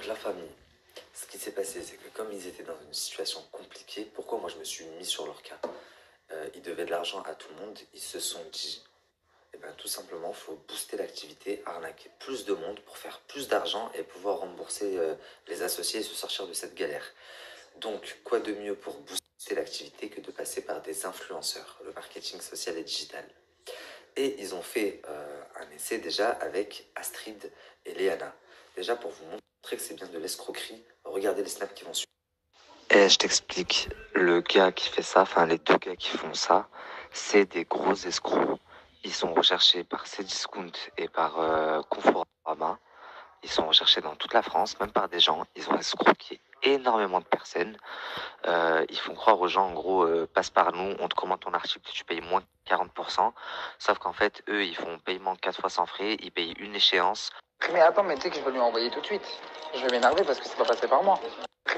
Donc la famille, ce qui s'est passé, c'est que comme ils étaient dans une situation compliquée, pourquoi moi je me suis mis sur leur cas? Ils devaient de l'argent à tout le monde, ils se sont dit, eh ben, tout simplement, il faut booster l'activité, arnaquer plus de monde pour faire plus d'argent et pouvoir rembourser les associés et se sortir de cette galère. Donc, quoi de mieux pour booster l'activité que de passer par des influenceurs, le marketing social et digital. Et ils ont fait un essai déjà avec Astrid et Léana. Déjà pour vous montrer que c'est bien de l'escroquerie, regardez les snaps qui vont suivre. Et je t'explique, le gars qui fait ça, enfin les deux gars qui font ça, c'est des gros escrocs. Ils sont recherchés par Cdiscount et par Conforama. Ils sont recherchés dans toute la France, même par des gens. Ils ont escroqué énormément de personnes. Ils font croire aux gens, en gros, passe par nous, on te commande ton article, tu payes moins 40%. Sauf qu'en fait, eux, ils font paiement 4 fois sans frais, ils payent une échéance. Mais attends, mais tu sais que je vais lui envoyer tout de suite. Je vais m'énerver parce que c'est pas passé par moi.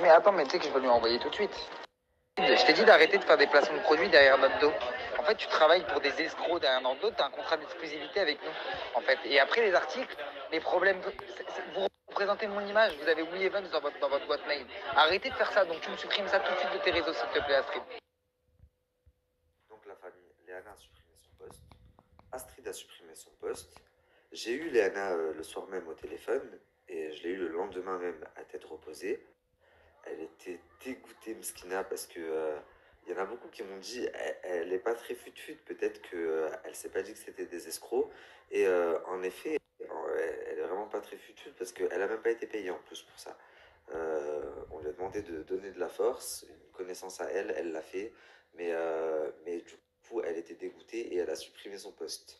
Mais attends, mais tu sais que je vais lui envoyer tout de suite. Je t'ai dit d'arrêter de faire des placements de produits derrière notre dos. En fait, tu travailles pour des escrocs derrière notre dos, tu as un contrat d'exclusivité avec nous. En fait. Et après, les articles, les problèmes. Vous représentez mon image, vous avez Willy Evans dans votre boîte mail. Arrêtez de faire ça, donc tu me supprimes ça tout de suite de tes réseaux, s'il te plaît, Astrid. Donc la famille, Léana a supprimé son poste, Astrid a supprimé son poste. J'ai eu Léana le soir même au téléphone et je l'ai eu le lendemain même à tête reposée. Elle était dégoûtée, Mskina, parce que y en a beaucoup qui m'ont dit elle est pas très fut-fut, peut-être qu'elle elle s'est pas dit que c'était des escrocs. Et en effet, elle est vraiment pas très fut-fut parce qu'elle a même pas été payée en plus pour ça. On lui a demandé de donner de la force, une connaissance à elle, elle l'a fait, mais du coup, elle était dégoûtée et elle a supprimé son poste.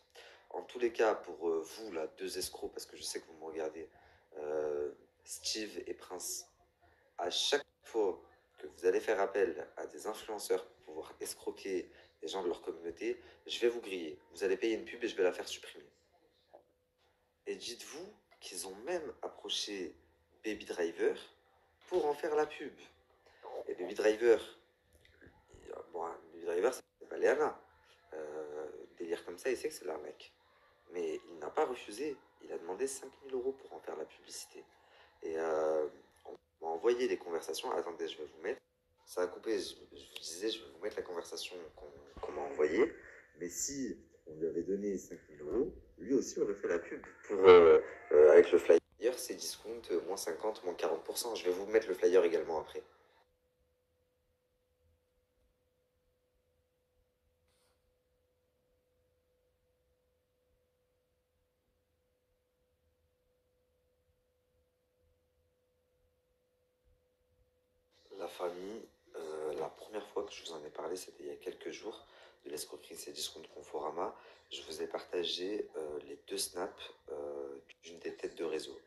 En tous les cas, pour vous, là, deux escrocs, parce que je sais que vous me regardez, euh, Steve et Prince, à chaque fois que vous allez faire appel à des influenceurs pour pouvoir escroquer les gens de leur communauté, je vais vous griller. Vous allez payer une pub et je vais la faire supprimer. Et dites-vous qu'ils ont même approché Baby Driver pour en faire la pub. Et Baby Driver, bon, Baby Driver, c'est pas Léana. Délire comme ça, il sait que c'est l'arnaque. Mais il n'a pas refusé. Il a demandé 5000 € pour en faire la publicité. Et on m'a envoyé les conversations. Attendez, je vais vous mettre. Ça a coupé. Je vous disais, je vais vous mettre la conversation qu'on m'a envoyée. Mais si on lui avait donné 5000 €, lui aussi aurait fait la pub. Pour, avec le flyer, c'est discount, moins 50, moins 40%. Je vais vous mettre le flyer également après. La famille, la première fois que je vous en ai parlé, c'était il y a quelques jours, de l'escroquerie Cdiscount Conforama. Je vous ai partagé les deux snaps d'une des têtes de réseau.